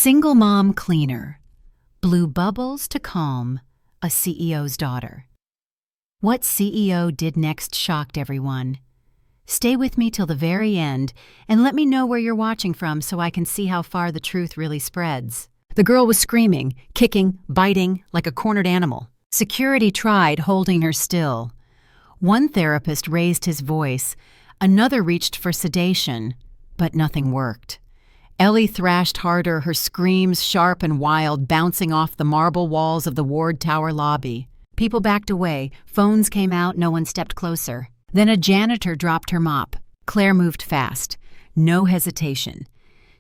Single mom cleaner. Blew bubbles to calm a CEO's daughter. What CEO did next shocked everyone. Stay with me till the very end and let me know where you're watching from so I can see how far the truth really spreads. The girl was screaming, kicking, biting like a cornered animal. Security tried holding her still. One therapist raised his voice, another reached for sedation, but nothing worked. Ellie thrashed harder, her screams sharp and wild, bouncing off the marble walls of the ward tower lobby. People backed away, phones came out, no one stepped closer. Then a janitor dropped her mop. Claire moved fast, no hesitation.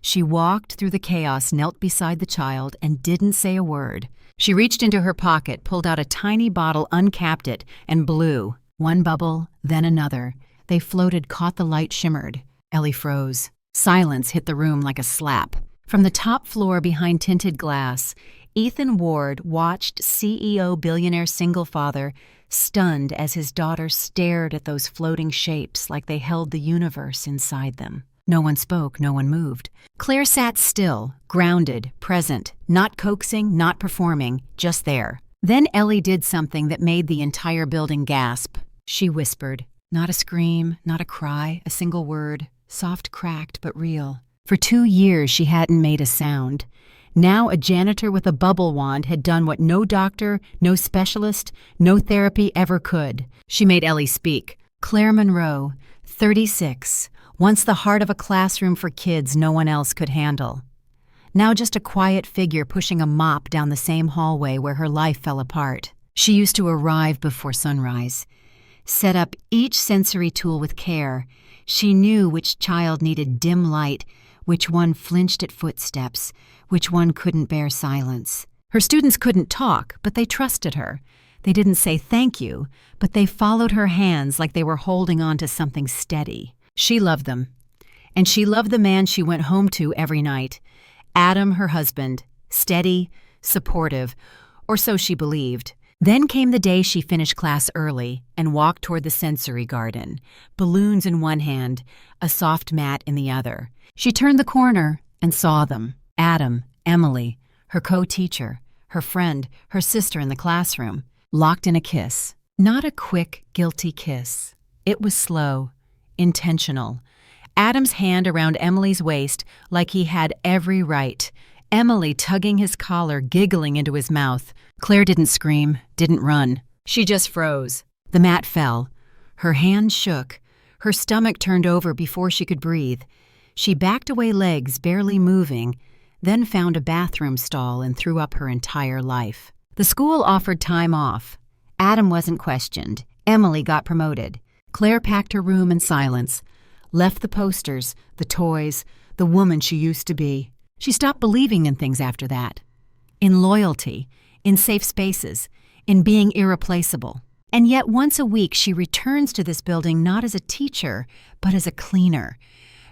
She walked through the chaos, knelt beside the child, and didn't say a word. She reached into her pocket, pulled out a tiny bottle, uncapped it, and blew. One bubble, then another. They floated, caught the light, shimmered. Ellie froze. Silence hit the room like a slap. From the top floor behind tinted glass, Ethan Ward watched CEO billionaire single father, stunned as his daughter stared at those floating shapes like they held the universe inside them. No one spoke, no one moved. Claire sat still, grounded, present, not coaxing, not performing, just there. Then Ellie did something that made the entire building gasp. She whispered, not a scream, not a cry, a single word, soft, cracked, but real. For 2 years she hadn't made a sound. Now a janitor with a bubble wand had done what no doctor, no specialist, no therapy ever could. She made Ellie speak. Claire Monroe, 36, once the heart of a classroom for kids no one else could handle. Now just a quiet figure pushing a mop down the same hallway where her life fell apart. She used to arrive before sunrise, set up each sensory tool with care. She knew which child needed dim light, which one flinched at footsteps, which one couldn't bear silence. Her students couldn't talk, but they trusted her. They didn't say thank you, but they followed her hands like they were holding on to something steady. She loved them, and she loved the man she went home to every night. Adam, her husband, steady, supportive, or so she believed. Then came the day she finished class early and walked toward the sensory garden, balloons in one hand, a soft mat in the other. She turned the corner and saw them. Adam, Emily, her co-teacher, her friend, her sister in the classroom, locked in a kiss. Not a quick, guilty kiss. It was slow, intentional. Adam's hand around Emily's waist like he had every right. Emily tugging his collar, giggling into his mouth. Claire didn't scream, didn't run. She just froze. The mat fell. Her hand shook. Her stomach turned over before she could breathe. She backed away, legs barely moving, then found a bathroom stall and threw up her entire life. The school offered time off. Adam wasn't questioned. Emily got promoted. Claire packed her room in silence, left the posters, the toys, the woman she used to be. She stopped believing in things after that. In loyalty, in safe spaces, in being irreplaceable. And yet once a week she returns to this building not as a teacher, but as a cleaner.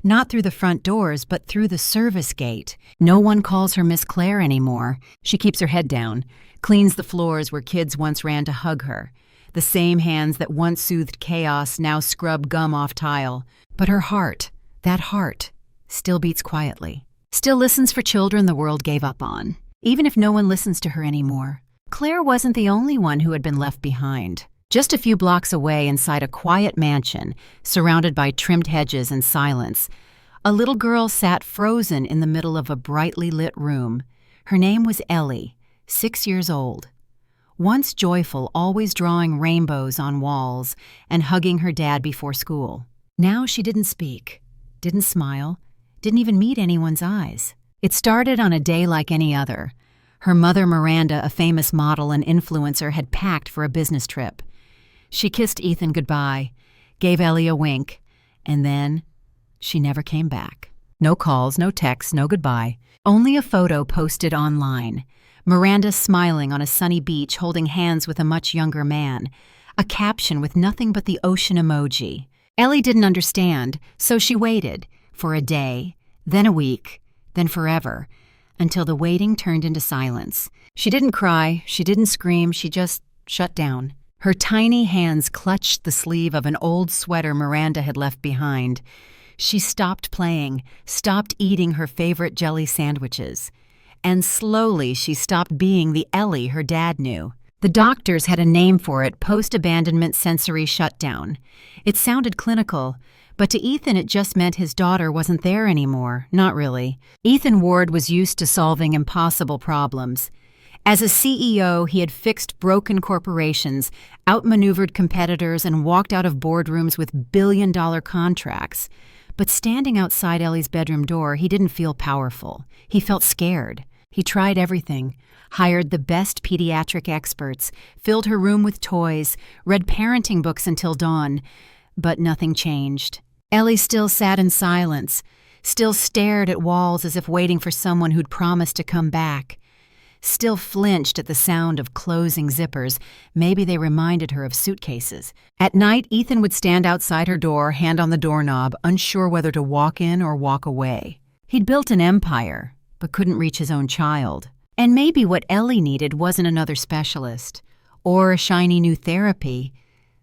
Not through the front doors, but through the service gate. No one calls her Miss Claire anymore. She keeps her head down, cleans the floors where kids once ran to hug her. The same hands that once soothed chaos now scrub gum off tile. But her heart, that heart, still beats quietly. Still listens for children the world gave up on, even if no one listens to her anymore. Claire wasn't the only one who had been left behind. Just a few blocks away inside a quiet mansion, surrounded by trimmed hedges and silence, a little girl sat frozen in the middle of a brightly lit room. Her name was Ellie, 6 years old. Once joyful, always drawing rainbows on walls and hugging her dad before school. Now she didn't speak, didn't smile, didn't even meet anyone's eyes. It started on a day like any other. Her mother, Miranda, a famous model and influencer, had packed for a business trip. She kissed Ethan goodbye, gave Ellie a wink, and then she never came back. No calls, no texts, no goodbye. Only a photo posted online. Miranda smiling on a sunny beach holding hands with a much younger man. A caption with nothing but the ocean emoji. Ellie didn't understand, so she waited for a day, then a week, then forever, until the waiting turned into silence. She didn't cry, she didn't scream, she just shut down. Her tiny hands clutched the sleeve of an old sweater Miranda had left behind. She stopped playing, stopped eating her favorite jelly sandwiches. and slowly she stopped being the Ellie her dad knew. The doctors had a name for it: post-abandonment sensory shutdown. It sounded clinical, but to Ethan it just meant his daughter wasn't there anymore. Not really. Ethan Ward was used to solving impossible problems. As a CEO, he had fixed broken corporations, outmaneuvered competitors, and walked out of boardrooms with billion-dollar contracts. But standing outside Ellie's bedroom door, he didn't feel powerful. He felt scared. He tried everything, hired the best pediatric experts, filled her room with toys, read parenting books until dawn, but nothing changed. Ellie still sat in silence, still stared at walls as if waiting for someone who'd promised to come back, still flinched at the sound of closing zippers. Maybe they reminded her of suitcases. At night, Ethan would stand outside her door, hand on the doorknob, unsure whether to walk in or walk away. He'd built an empire, but couldn't reach his own child. And maybe what Ellie needed wasn't another specialist or a shiny new therapy.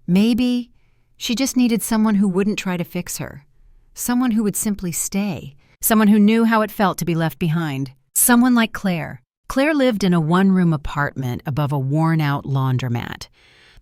Maybe she just needed someone who wouldn't try to fix her. Someone who would simply stay. Someone who knew how it felt to be left behind. Someone like Claire. Claire lived in a one-room apartment above a worn-out laundromat.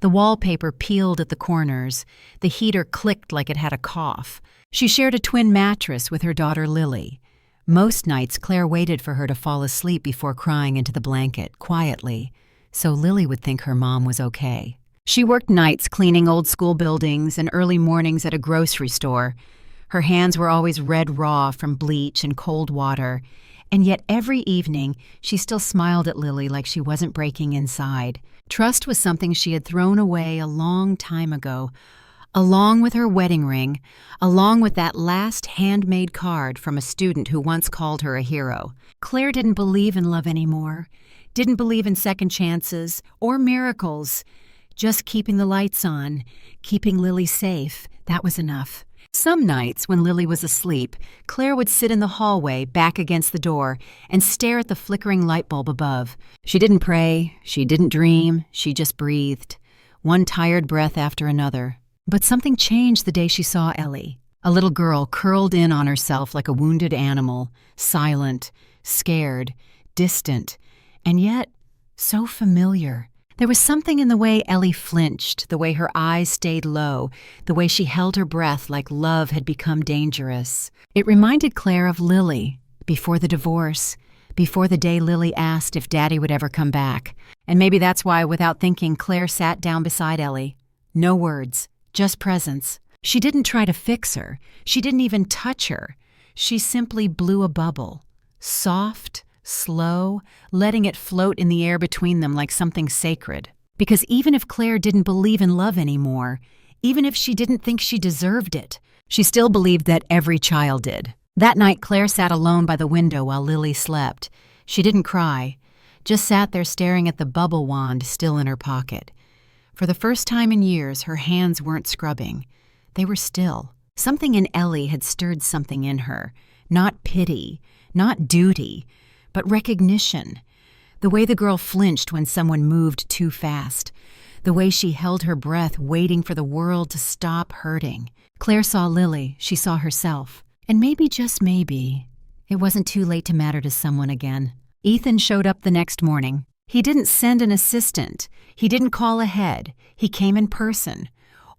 The wallpaper peeled at the corners. The heater clicked like it had a cough. She shared a twin mattress with her daughter Lily. Most nights, Claire waited for her to fall asleep before crying into the blanket, quietly, so Lily would think her mom was okay. She worked nights cleaning old-school buildings and early mornings at a grocery store. Her hands were always red raw from bleach and cold water, and yet every evening she still smiled at Lily like she wasn't breaking inside. Trust was something she had thrown away a long time ago, along with her wedding ring, along with that last handmade card from a student who once called her a hero. Claire didn't believe in love anymore, didn't believe in second chances or miracles. Just keeping the lights on, keeping Lily safe, that was enough. Some nights, when Lily was asleep, Claire would sit in the hallway, back against the door, and stare at the flickering light bulb above. She didn't pray, she didn't dream, she just breathed, one tired breath after another. But something changed the day she saw Ellie. A little girl curled in on herself like a wounded animal, silent, scared, distant, and yet so familiar. There was something in the way Ellie flinched, the way her eyes stayed low, the way she held her breath like love had become dangerous. It reminded Claire of Lily, before the divorce, before the day Lily asked if Daddy would ever come back. And maybe that's why, without thinking, Claire sat down beside Ellie. No words, just presence. She didn't try to fix her. She didn't even touch her. She simply blew a bubble, soft, slow, letting it float in the air between them like something sacred. Because even if Claire didn't believe in love anymore, even if she didn't think she deserved it, she still believed that every child did. That night, Claire sat alone by the window while Lily slept. She didn't cry, just sat there staring at the bubble wand still in her pocket. For the first time in years, her hands weren't scrubbing. They were still. Something in Ellie had stirred something in her. Not pity, not duty, but recognition. The way the girl flinched when someone moved too fast. The way she held her breath, waiting for the world to stop hurting. Claire saw Lily. She saw herself. And maybe, just maybe, it wasn't too late to matter to someone again. Ethan showed up the next morning. He didn't send an assistant. He didn't call ahead. He came in person.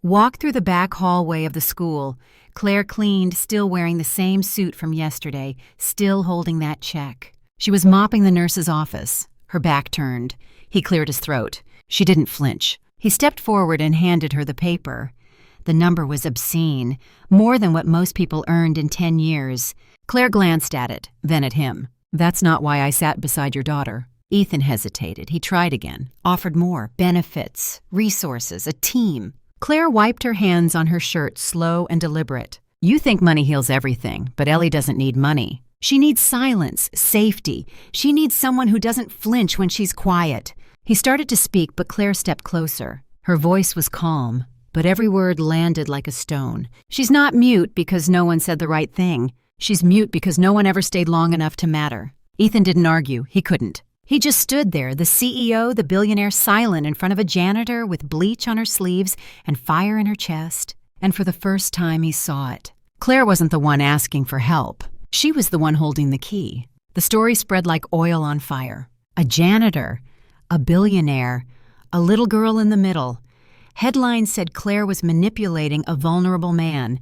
Walked through the back hallway of the school. Claire cleaned, still wearing the same suit from yesterday, still holding that check. She was mopping the nurse's office, her back turned. He cleared his throat. She didn't flinch. He stepped forward and handed her the paper. The number was obscene, more than what most people earned in 10 years. Claire glanced at it, then at him. "That's not why I sat beside your daughter." Ethan hesitated. He tried again, offered more, benefits, resources, a team. Claire wiped her hands on her shirt, slow and deliberate. "You think money heals everything, but Ellie doesn't need money. She needs silence, safety. She needs someone who doesn't flinch when she's quiet." He started to speak, but Claire stepped closer. Her voice was calm, but every word landed like a stone. "She's not mute because no one said the right thing. She's mute because no one ever stayed long enough to matter." Ethan didn't argue. He couldn't. He just stood there, the CEO, the billionaire, silent in front of a janitor with bleach on her sleeves and fire in her chest. And for the first time, he saw it. Claire wasn't the one asking for help. She was the one holding the key. The story spread like oil on fire. A janitor, a billionaire, a little girl in the middle. Headlines said Claire was manipulating a vulnerable man,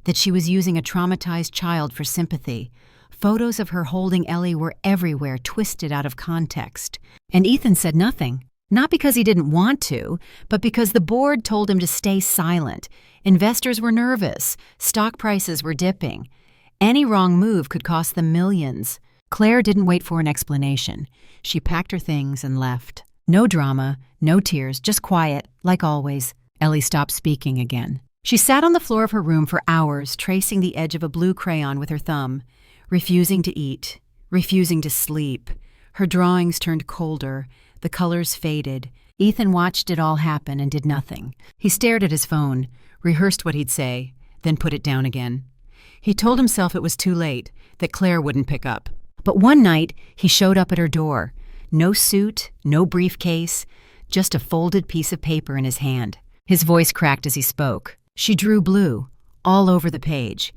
that she was using a traumatized child for sympathy. Photos of her holding Ellie were everywhere, twisted out of context. And Ethan said nothing. Not because he didn't want to, but because the board told him to stay silent. Investors were nervous. Stock prices were dipping. Any wrong move could cost them millions. Claire didn't wait for an explanation. She packed her things and left. No drama, no tears, just quiet, like always. Ellie stopped speaking again. She sat on the floor of her room for hours, tracing the edge of a blue crayon with her thumb, refusing to eat, refusing to sleep. Her drawings turned colder. The colors faded. Ethan watched it all happen and did nothing. He stared at his phone, rehearsed what he'd say, then put it down again. He told himself it was too late, that Claire wouldn't pick up. But one night, he showed up at her door. No suit, no briefcase, just a folded piece of paper in his hand. His voice cracked as he spoke. She drew blue, all over the page.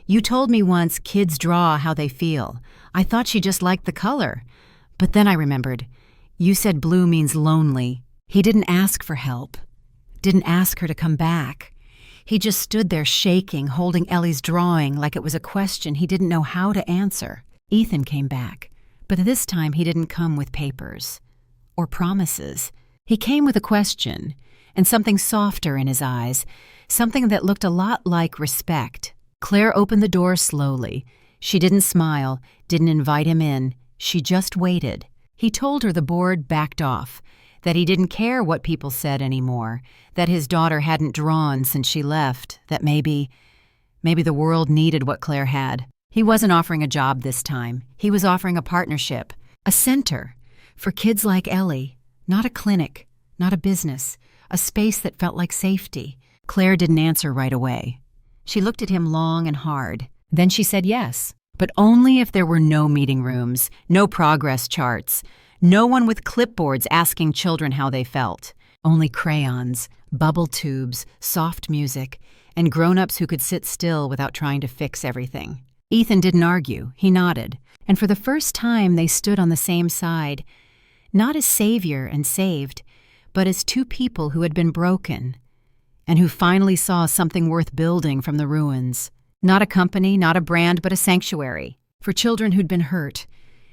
You told me once kids draw how they feel. I thought she just liked the color. But then I remembered. You said blue means lonely. He didn't ask for help. Didn't ask her to come back. He just stood there shaking, holding Ellie's drawing like it was a question he didn't know how to answer. Ethan came back, but this time he didn't come with papers or promises. He came with a question and something softer in his eyes, something that looked a lot like respect. Claire opened the door slowly. She didn't smile, didn't invite him in. She just waited. He told her the board backed off, that he didn't care what people said anymore, that his daughter hadn't drawn since she left, that maybe the world needed what Claire had. He wasn't offering a job this time. He was offering a partnership, a center for kids like Ellie, not a clinic, not a business, a space that felt like safety. Claire didn't answer right away. She looked at him long and hard. Then she said yes, but only if there were no meeting rooms, no progress charts, no one with clipboards asking children how they felt. Only crayons, bubble tubes, soft music, and grown-ups who could sit still without trying to fix everything. Ethan didn't argue. He nodded. And for the first time, they stood on the same side, not as savior and saved, but as two people who had been broken and who finally saw something worth building from the ruins. Not a company, not a brand, but a sanctuary for children who'd been hurt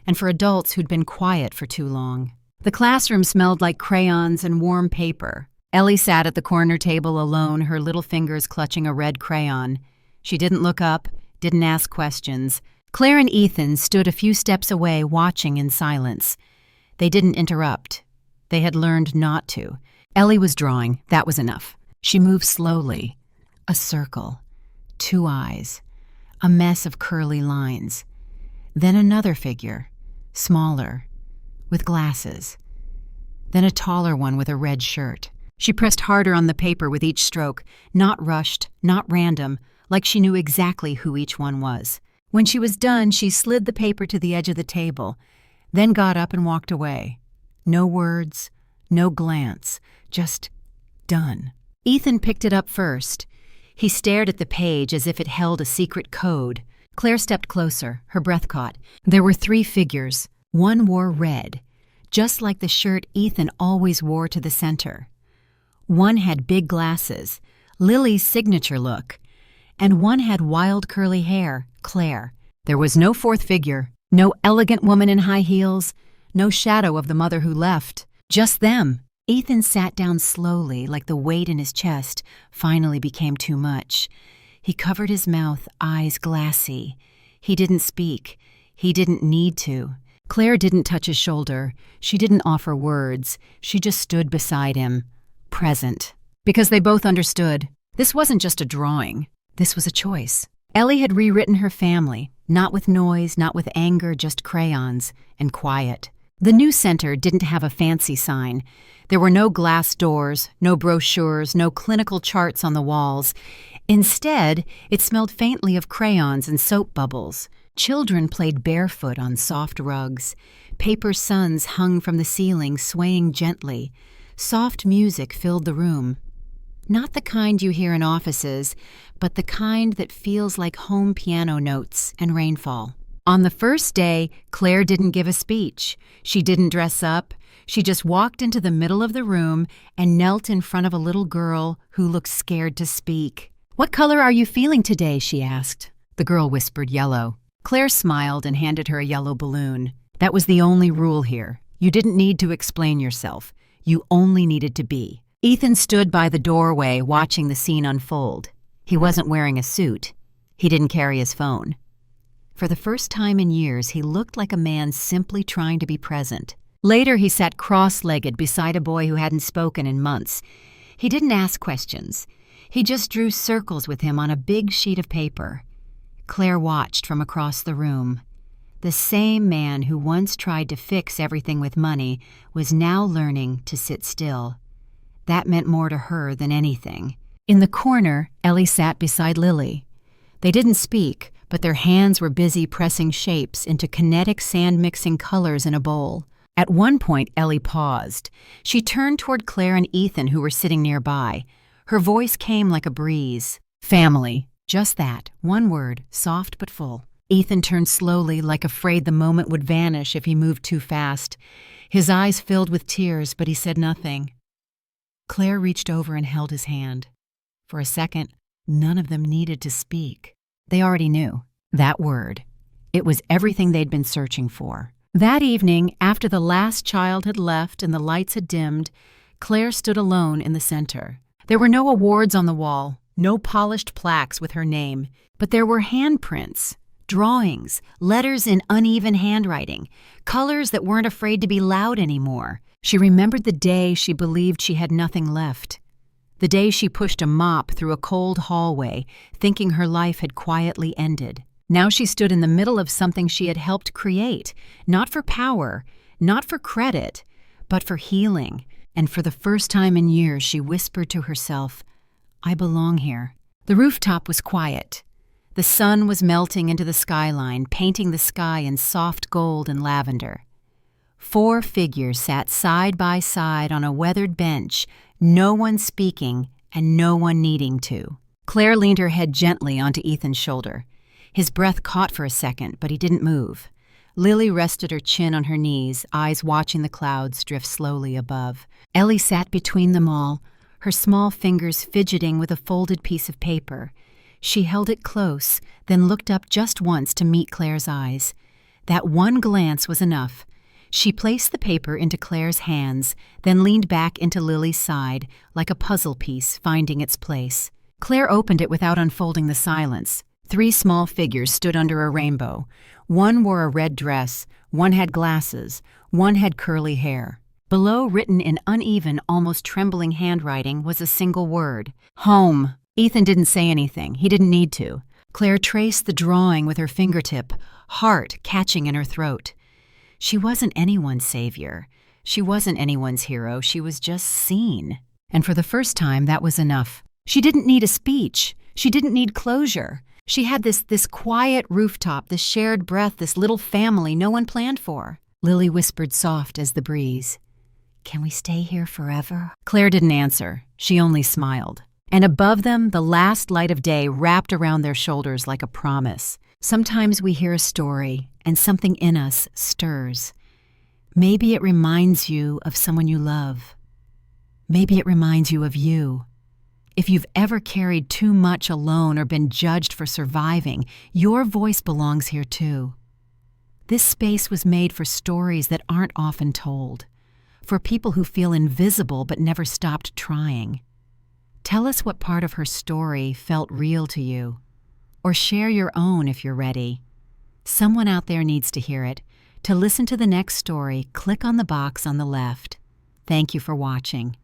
and for adults who'd been quiet for too long. The classroom smelled like crayons and warm paper. Ellie sat at the corner table alone, her little fingers clutching a red crayon. She didn't look up, didn't ask questions. Claire and Ethan stood a few steps away, watching in silence. They didn't interrupt. They had learned not to. Ellie was drawing. That was enough. She moved slowly. A circle. 2 eyes. A mess of curly lines. Then another figure. Smaller. With glasses. Then a taller one with a red shirt. She pressed harder on the paper with each stroke, not rushed, not random, like she knew exactly who each one was. When she was done, she slid the paper to the edge of the table, then got up and walked away. No words, no glance, just done. Ethan picked it up first. He stared at the page as if it held a secret code. Claire stepped closer, her breath caught. There were 3 figures. One wore red, just like the shirt Ethan always wore to the center. One had big glasses, Lily's signature look, and one had wild curly hair, Claire. There was no 4th figure, no elegant woman in high heels, no shadow of the mother who left. Just them. Ethan sat down slowly, like the weight in his chest finally became too much. He covered his mouth, eyes glassy. He didn't speak. He didn't need to. Claire didn't touch his shoulder. She didn't offer words. She just stood beside him, present. Because they both understood. This wasn't just a drawing. This was a choice. Ellie had rewritten her family, not with noise, not with anger, just crayons and quiet. The new center didn't have a fancy sign. There were no glass doors, no brochures, no clinical charts on the walls. Instead, it smelled faintly of crayons and soap bubbles. Children played barefoot on soft rugs. Paper suns hung from the ceiling, swaying gently. Soft music filled the room. Not the kind you hear in offices, but the kind that feels like home piano notes and rainfall. On the first day, Claire didn't give a speech. She didn't dress up. She just walked into the middle of the room and knelt in front of a little girl who looked scared to speak. "What color are you feeling today?" she asked. The girl whispered yellow. Claire smiled and handed her a yellow balloon. That was the only rule here. You didn't need to explain yourself. You only needed to be. Ethan stood by the doorway watching the scene unfold. He wasn't wearing a suit. He didn't carry his phone. For the first time in years, he looked like a man simply trying to be present. Later, he sat cross-legged beside a boy who hadn't spoken in months. He didn't ask questions. He just drew circles with him on a big sheet of paper. Claire watched from across the room. The same man who once tried to fix everything with money was now learning to sit still. That meant more to her than anything. In the corner, Ellie sat beside Lily. They didn't speak, but their hands were busy pressing shapes into kinetic sand-mixing colors in a bowl. At one point, Ellie paused. She turned toward Claire and Ethan, who were sitting nearby. Her voice came like a breeze. "Family." Just that, one word, soft but full. Ethan turned slowly, like afraid the moment would vanish if he moved too fast. His eyes filled with tears, but he said nothing. Claire reached over and held his hand. For a second, none of them needed to speak. They already knew. That word. It was everything they'd been searching for. That evening, after the last child had left and the lights had dimmed, Claire stood alone in the center. There were no awards on the wall, no polished plaques with her name, but there were handprints, drawings, letters in uneven handwriting, colors that weren't afraid to be loud anymore. She remembered the day she believed she had nothing left. The day she pushed a mop through a cold hallway, thinking her life had quietly ended. Now she stood in the middle of something she had helped create, not for power, not for credit, but for healing. And for the first time in years, she whispered to herself, "I belong here." The rooftop was quiet. The sun was melting into the skyline, painting the sky in soft gold and lavender. 4 figures sat side by side on a weathered bench, no one speaking and no one needing to. Claire leaned her head gently onto Ethan's shoulder. His breath caught for a second, but he didn't move. Lily rested her chin on her knees, eyes watching the clouds drift slowly above. Ellie sat between them all, her small fingers fidgeting with a folded piece of paper. She held it close, then looked up just once to meet Claire's eyes. That one glance was enough. She placed the paper into Claire's hands, then leaned back into Lily's side, like a puzzle piece finding its place. Claire opened it without unfolding the silence. 3 small figures stood under a rainbow. One wore a red dress, one had glasses, one had curly hair. Below, written in uneven, almost trembling handwriting, was a single word: home. Ethan didn't say anything. He didn't need to. Claire traced the drawing with her fingertip, heart catching in her throat. She wasn't anyone's savior. She wasn't anyone's hero. She was just seen. And for the first time, that was enough. She didn't need a speech. She didn't need closure. She had this quiet rooftop, this shared breath, this little family no one planned for. Lily whispered soft as the breeze, "Can we stay here forever?" Claire didn't answer. She only smiled. And above them, the last light of day wrapped around their shoulders like a promise. Sometimes we hear a story, and something in us stirs. Maybe it reminds you of someone you love. Maybe it reminds you of you. If you've ever carried too much alone or been judged for surviving, your voice belongs here too. This space was made for stories that aren't often told, for people who feel invisible but never stopped trying. Tell us what part of her story felt real to you, or share your own if you're ready. Someone out there needs to hear it. To listen to the next story, click on the box on the left. Thank you for watching.